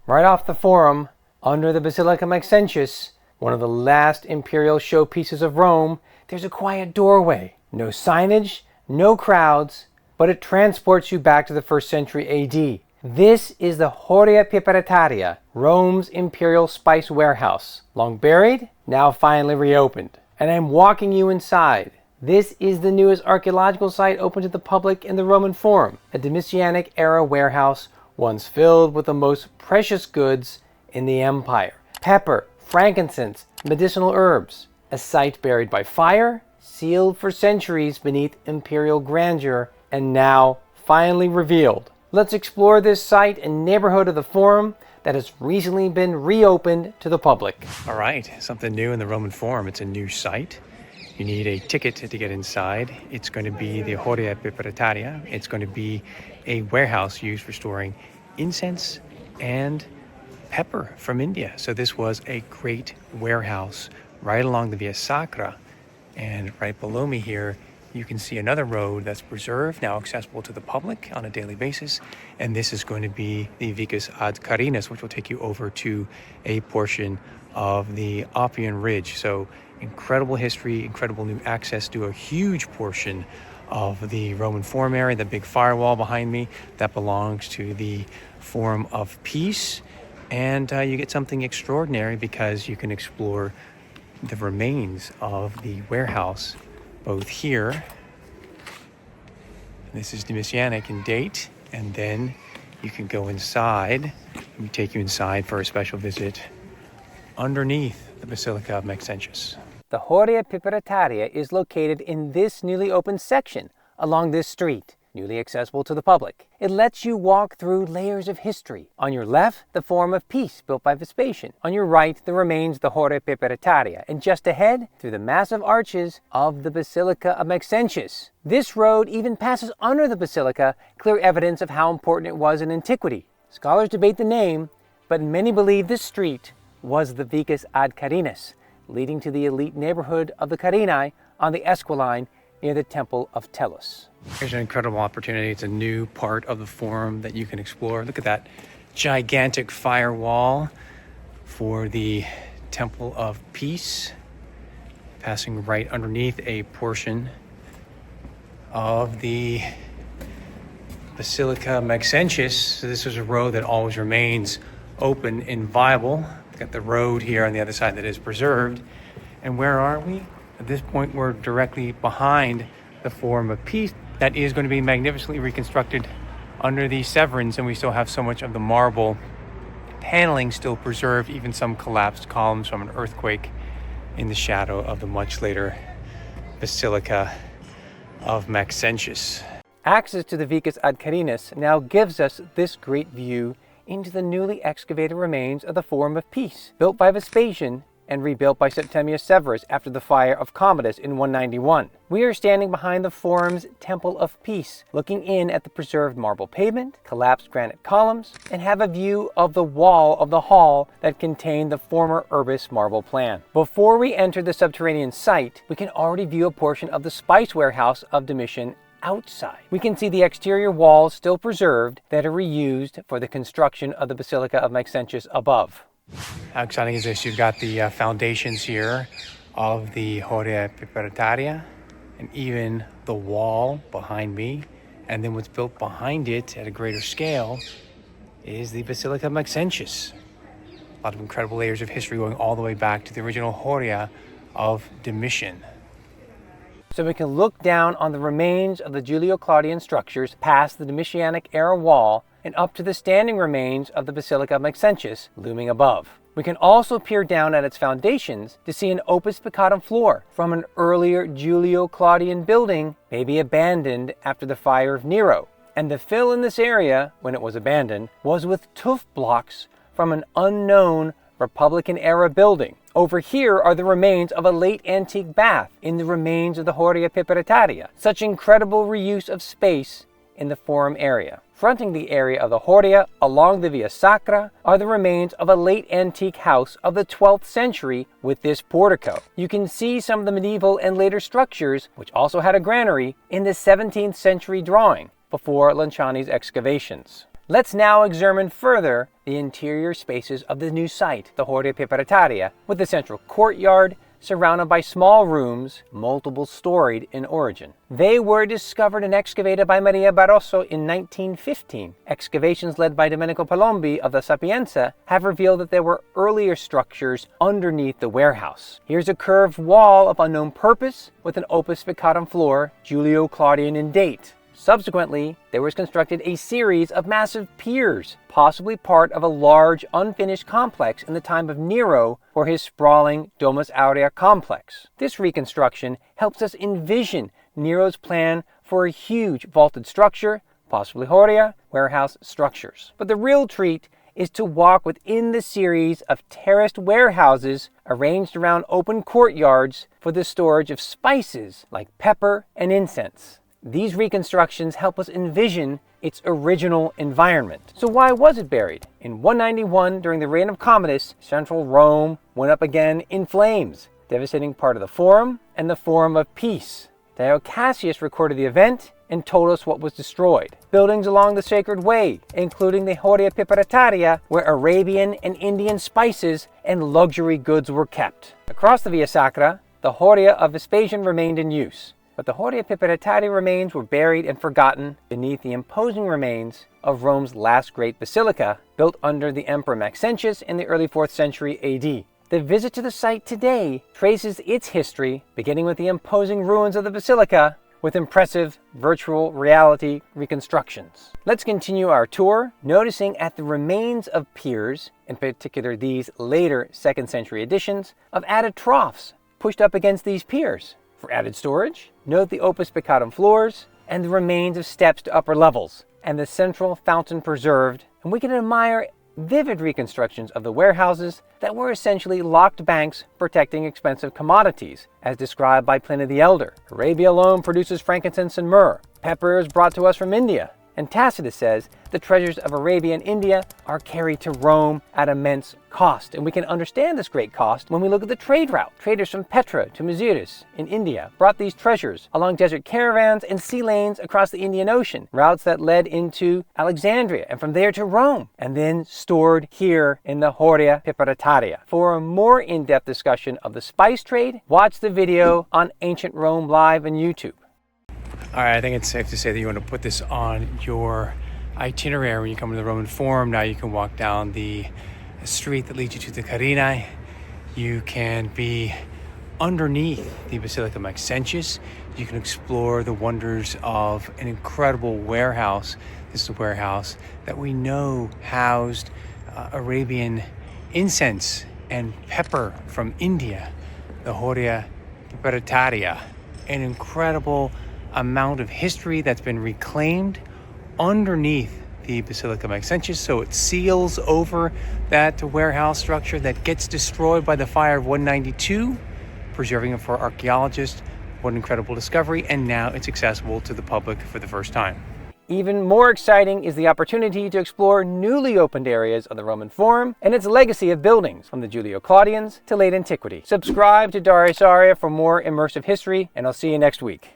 Right off the forum, under the Basilica Maxentius, one of the last imperial showpieces of Rome, there's a quiet doorway. No signage, no crowds, but it transports you back to the 1st century AD. This is the Horrea Piperataria, Rome's imperial spice warehouse. Long buried, now finally reopened. And I'm walking you inside. This is the newest archaeological site open to the public in the Roman Forum, a Domitianic era warehouse once filled with the most precious goods in the empire. Pepper, frankincense, medicinal herbs. A site buried by fire, sealed for centuries beneath imperial grandeur, and now finally revealed. Let's explore this site and neighborhood of the Forum that has recently been reopened to the public. All right, something new in the Roman Forum. It's a new site. You need a ticket to get inside. It's going to be the Horrea Piperataria. It's going to be a warehouse used for storing incense and pepper from India. So this was a great warehouse right along the Via Sacra. And right below me here, you can see another road that's preserved, now accessible to the public on a daily basis. And this is going to be the Vicus ad Carinas, which will take you over to a portion of the Appian Ridge. So incredible history, incredible new access to a huge portion of the Roman Forum area, the big firewall behind me that belongs to the Forum of Peace. And you get something extraordinary because you can explore the remains of the warehouse, both here. This is Domitianic in date, and then you can go inside. We take you inside for a special visit underneath the Basilica of Maxentius. The Horrea Piperataria is located in this newly opened section along this street, newly accessible to the public. It lets you walk through layers of history. On your left, the Forum of Peace built by Vespasian. On your right, the remains of the Horrea Piperataria. And just ahead, through the massive arches of the Basilica of Maxentius. This road even passes under the Basilica, clear evidence of how important it was in antiquity. Scholars debate the name, but many believe this street was the Vicus ad Carinas, leading to the elite neighborhood of the Carinae on the Esquiline near the Temple of Tellus. Here's an incredible opportunity. It's a new part of the Forum that you can explore. Look at that gigantic firewall for the Temple of Peace, passing right underneath a portion of the Basilica Maxentius. So this is a road that always remains open and viable. Got the road here on the other side that is preserved. And where are we? At this point, we're directly behind the Forum of Peace that is going to be magnificently reconstructed under the Severins, and we still have so much of the marble paneling still preserved, even some collapsed columns from an earthquake in the shadow of the much later Basilica of Maxentius. Access to the Vicus ad Carinas now gives us this great view into the newly excavated remains of the Forum of Peace, built by Vespasian and rebuilt by Septimius Severus after the fire of Commodus in 191. We are standing behind the Forum's Temple of Peace, looking in at the preserved marble pavement, collapsed granite columns, and have a view of the wall of the hall that contained the former Urbis marble plan. Before we enter the subterranean site, we can already view a portion of the spice warehouse of Domitian outside. We can see the exterior walls still preserved that are reused for the construction of the Basilica of Maxentius above. How exciting is this? You've got the foundations here of the Horrea Piperataria, and even the wall behind me. And then what's built behind it at a greater scale is the Basilica of Maxentius. A lot of incredible layers of history going all the way back to the original Horrea of Domitian. So we can look down on the remains of the Julio-Claudian structures past the Domitianic era wall and up to the standing remains of the Basilica of Maxentius looming above. We can also peer down at its foundations to see an opus peccatum floor from an earlier Julio-Claudian building, maybe abandoned after the fire of Nero. And the fill in this area, when it was abandoned, was with tuff blocks from an unknown Republican-era building. Over here are the remains of a late antique bath in the remains of the Horrea Piperataria. Such incredible reuse of space in the Forum area. Fronting the area of the Horrea along the Via Sacra are the remains of a late antique house of the 12th century with this portico. You can see some of the medieval and later structures, which also had a granary, in the 17th century drawing before Lanciani's excavations. Let's now examine further the interior spaces of the new site, the Horrea Piperataria, with the central courtyard surrounded by small rooms, multiple storied in origin. They were discovered and excavated by Maria Barroso in 1915. Excavations led by Domenico Palombi of the Sapienza have revealed that there were earlier structures underneath the warehouse. Here's a curved wall of unknown purpose with an opus spiccatum floor, Julio-Claudian in date. Subsequently, there was constructed a series of massive piers, possibly part of a large unfinished complex in the time of Nero for his sprawling Domus Aurea complex. This reconstruction helps us envision Nero's plan for a huge vaulted structure, possibly Horrea, warehouse structures. But the real treat is to walk within the series of terraced warehouses arranged around open courtyards for the storage of spices like pepper and incense. These reconstructions help us envision its original environment. So why was it buried? In 191, during the reign of Commodus, central Rome went up again in flames, devastating part of the Forum and the Forum of Peace. Dio Cassius recorded the event and told us what was destroyed. Buildings along the Sacred Way, including the Horrea Piperataria, where Arabian and Indian spices and luxury goods were kept. Across the Via Sacra, the Horrea of Vespasian remained in use. But the Horrea Piperataria remains were buried and forgotten beneath the imposing remains of Rome's last great basilica, built under the Emperor Maxentius in the early 4th century AD. The visit to the site today traces its history, beginning with the imposing ruins of the basilica, with impressive virtual reality reconstructions. Let's continue our tour, noticing at the remains of piers, in particular these later 2nd century additions, of added troughs pushed up against these piers. For added storage, note the opus spiccatum floors and the remains of steps to upper levels, and the central fountain preserved, and we can admire vivid reconstructions of the warehouses that were essentially locked banks protecting expensive commodities, as described by Pliny the Elder. Arabia alone produces frankincense and myrrh. Pepper is brought to us from India, and Tacitus says the treasures of Arabia and India are carried to Rome at immense cost. And we can understand this great cost when we look at the trade route. Traders from Petra to Mauritius in India brought these treasures along desert caravans and sea lanes across the Indian Ocean, routes that led into Alexandria and from there to Rome, and then stored here in the Horrea Piperataria. For a more in-depth discussion of the spice trade, watch the video on Ancient Rome Live on YouTube. All right, I think it's safe to say that you want to put this on your itinerary when you come to the Roman Forum. Now you can walk down the street that leads you to the Carinae. You can be underneath the Basilica Maxentius. You can explore the wonders of an incredible warehouse. This is a warehouse that we know housed Arabian incense and pepper from India, the Horrea Piperataria, an incredible amount of history that's been reclaimed underneath the Basilica Maxentius, so it seals over that warehouse structure that gets destroyed by the fire of 192, preserving it for archaeologists. What an incredible discovery, and now it's accessible to the public for the first time. Even more exciting is the opportunity to explore newly opened areas of the Roman Forum and its legacy of buildings from the Julio-Claudians to late antiquity. Subscribe to Darius for more immersive history, and I'll see you next week.